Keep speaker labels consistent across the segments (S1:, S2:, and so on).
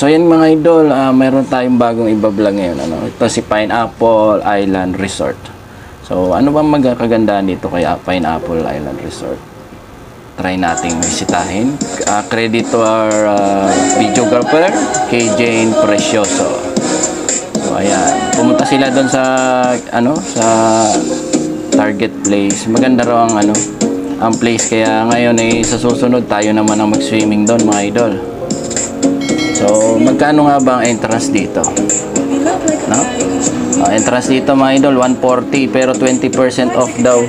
S1: So yan mga idol, mayroon tayong bagong iba-vlog ngayon. Ito si Pineapple Island Resort. So ano bang magkagandahan dito kay Pineapple Island Resort? Try nating bisitahin. Credit to our videographer, kay Jane Precioso. So ayan, pumunta sila doon sa sa Target Place. Maganda raw ang place, kaya ngayon ay sa susunod tayo naman ang mag-swimming doon mga idol. So magkano nga ba ang entrance dito? No? Entrance dito mga idol 140, pero 20% off daw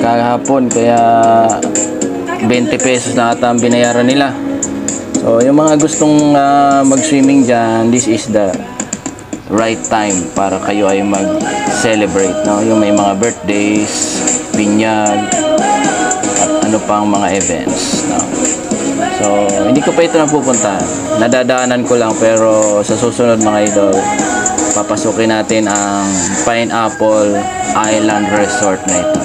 S1: kahapon, kaya 20 pesos na ata ang binayaran nila. So yung mga gustong mag-swimming dyan, this is the right time para kayo ay mag-celebrate, no? Yung may mga birthdays, binyag, at ano pang mga events, no? So hindi ko pa ito napupunta, nadadaanan ko lang, pero sa susunod mga idol papasukin natin ang Pineapple Island Resort na ito.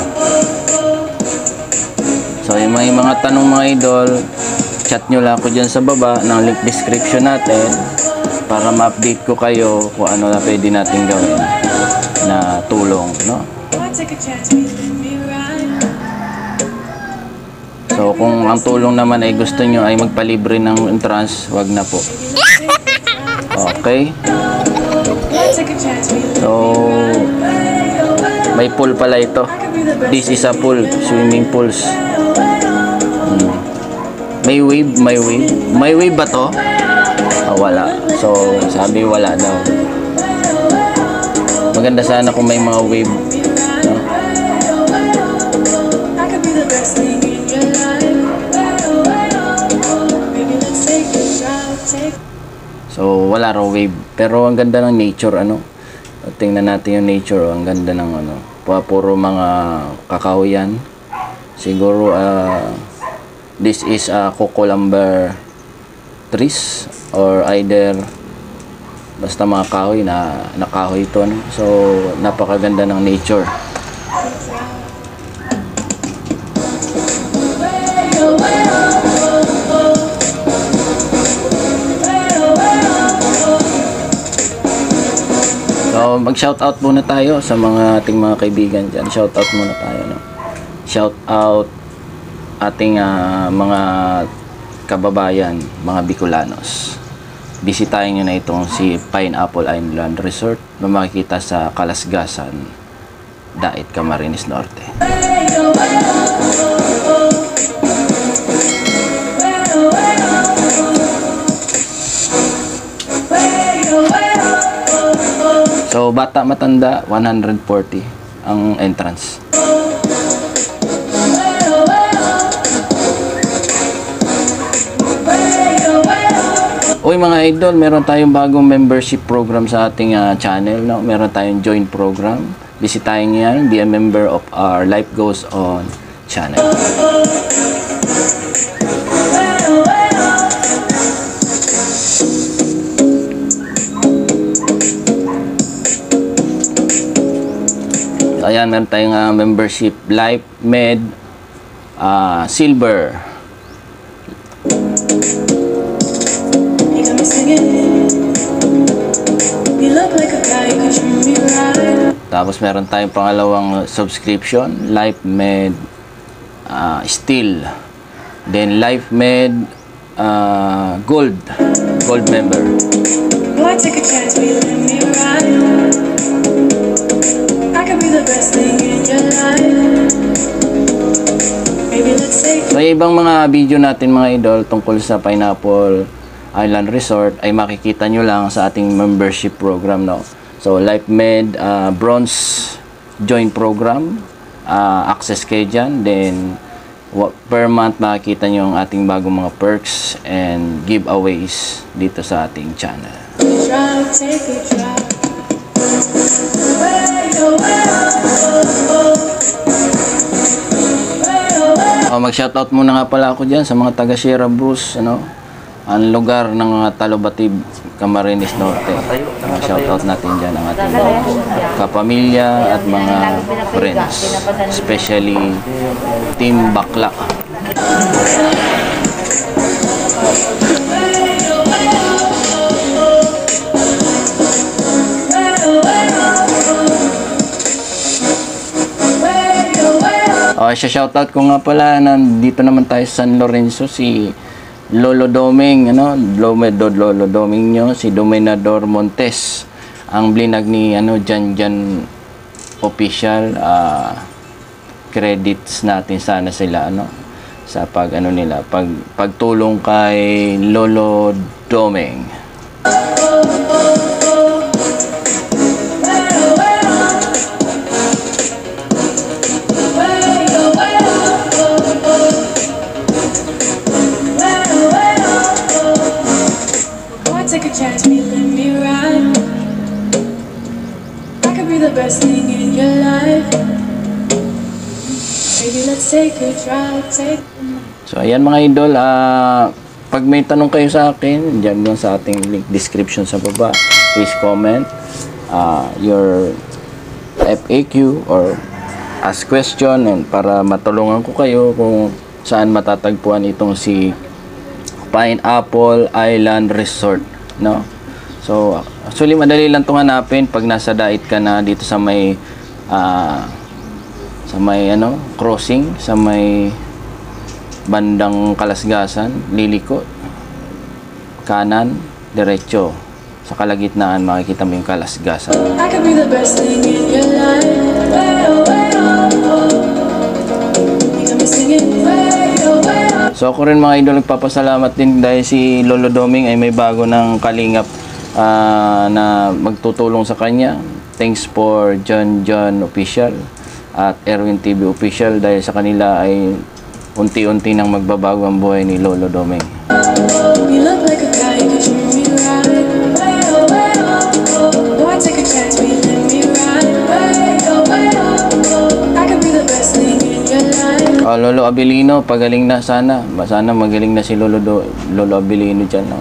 S1: So yung may mga tanong mga idol, chat nyo lang ako dyan sa baba ng link description natin para ma-update ko kayo kung ano na pwede natin gawin na tulong, no? So kung ang tulong naman ay gusto nyo ay magpalibre ng entrance, wag na po. Okay? So may pool pala ito. This is a pool, swimming pools. May wave, may wave ba to? Wala. So sabi wala daw. Maganda sana kung may mga wave, no? So wala raw wave, pero ang ganda ng nature, tingnan natin yung nature, ang ganda ng puro mga kakahuyan. Siguro this is cucumber trees, or either basta mga kahoy na nakahoy ito, no? So napakaganda ng nature. So mag-shoutout muna tayo sa mga ating mga kaibigan dyan. Shoutout muna tayo, no? Shoutout ating mga kababayan, mga Bicolanos. Bisitahin nyo na itong si Pineapple Island Resort na makikita sa Calasgasan, Dait, Camarines Norte. So bata matanda 140 ang entrance. Uy mga idol, meron tayong bagong membership program sa ating channel, no? Meron tayong join program. Bisitahin niyo yan, be a member of our Life Goes On channel. So, ayan, meron tayong membership Life Med Silver. Tapos meron tayong pangalawang subscription, Life Med Steel. Then Life Med Gold member. So yung ibang mga video natin mga idol tungkol sa Pineapple Island Resort ay makikita nyo lang sa ating membership program, no? So Life Med Bronze Join Program, access kayo dyan. Then per month makikita nyo ang ating bagong mga perks and giveaways dito sa ating channel. Mag-shoutout muna nga pala ako dyan sa mga taga Sierra Bruce, ang lugar ng Talubatib, Camarines Norte. Shoutout natin dyan ang ating mga kapamilya at mga friends, especially Team Bakla. Shoutout ko nga pala, nandito naman tayo sa San Lorenzo, si Lolo Doming, Lolo Doming nyo, si Dominador Montes, ang blinag ni Jan Official. Credits natin sana sila sa pagtulong kay Lolo Doming.
S2: Take a chance, me, let me ride. I could be the best thing in your life. Baby, let's take a drive,
S1: So ayan mga idol, pag may tanong kayo sa akin, diyan lang sa ating link description sa baba. Please comment your FAQ or ask question, and para matulungan ko kayo kung saan matatagpuan itong si Pineapple Island Resort, no? So actually madali lang 'tong hanapin pag nasa dait ka na dito sa may crossing sa may bandang Kalasgasan, liliko kanan, diretso, sa kalagitnaan makikita mo yung Kalasgasan.
S2: I could be the best thing in your life. You got me singing.
S1: So ako rin mga idol, nagpapasalamat din dahil si Lolo Doming ay may bago ng kalingap na magtutulong sa kanya. Thanks for John Official at Erwin TV Official, dahil sa kanila ay unti-unti nang magbabago ang buhay ni Lolo Doming.
S2: You look like a guy, you treat me right. Boy, take a chance, me, let me ride. I could be the best thing in your life.
S1: Lolo Abilino, pagaling na sana. Sana magaling na si Lolo Abilino dyan.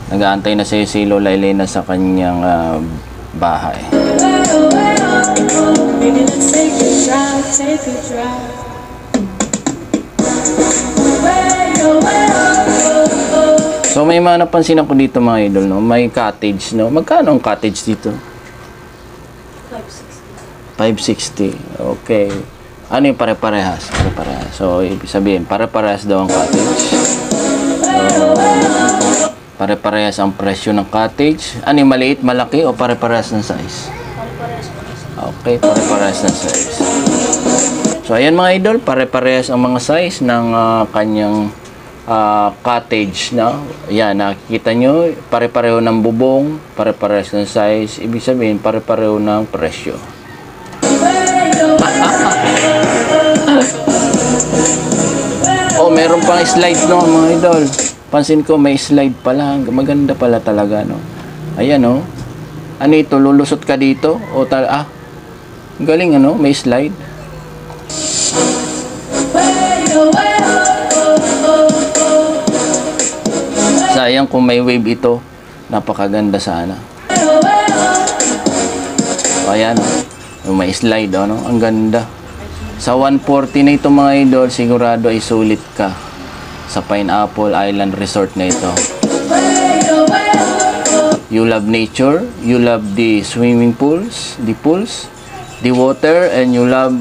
S1: Nag-aantay na si Lola Elena sa kanyang bahay.
S2: Baby, let's take a drive, take a drive.
S1: So may mga napansin ako dito mga idol, may cottage, Magkano ang cottage dito? 560. Okay. Ano yung pare-parehas? So, ibig sabihin, pare-parehas daw ang cottage. So, pare-parehas ang presyo ng cottage. Ano yung maliit, malaki, o pare-parehas ng size? Okay, pare-parehas ng size. So, ayan mga idol, pare-parehas ang mga size ng kanyang cottage. Ayan, nakikita nyo, pare-pareho ng bubong, pare-parehas ng size. Ibig sabihin, pare-pareho ng presyo. Meron pang slide mga idol. Pansin ko may slide pala. Maganda pala talaga Ayan Ano ito? Lulusot ka dito? Galing may slide. Sayang kung may wave ito. Napakaganda sana. Ayan may slide Ang ganda. Sa 140 na ito mga idol, sigurado ay sulit ka sa Pineapple Island Resort na ito. You love nature, you love the swimming pools, the water, and you love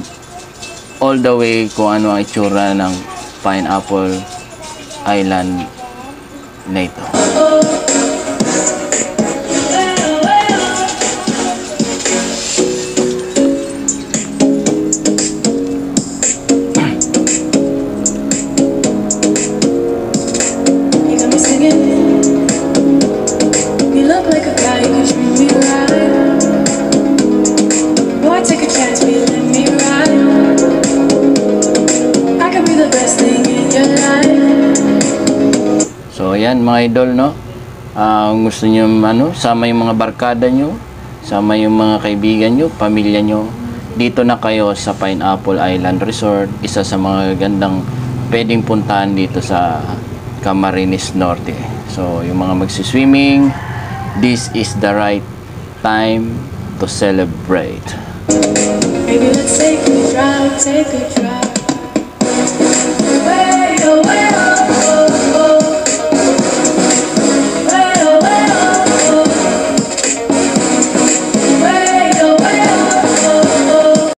S1: all the way kung ano ang itsura ng Pineapple Island na ito. So ayan mga idol gusto nyo sama yung mga barkada nyo, sama yung mga kaibigan nyo, pamilya nyo, dito na kayo sa Pineapple Island Resort, isa sa mga gandang pwedeng puntahan dito sa Camarines Norte. So yung mga magsiswimming, this is the right time to celebrate.
S2: Baby, let's take a drive, take a drive.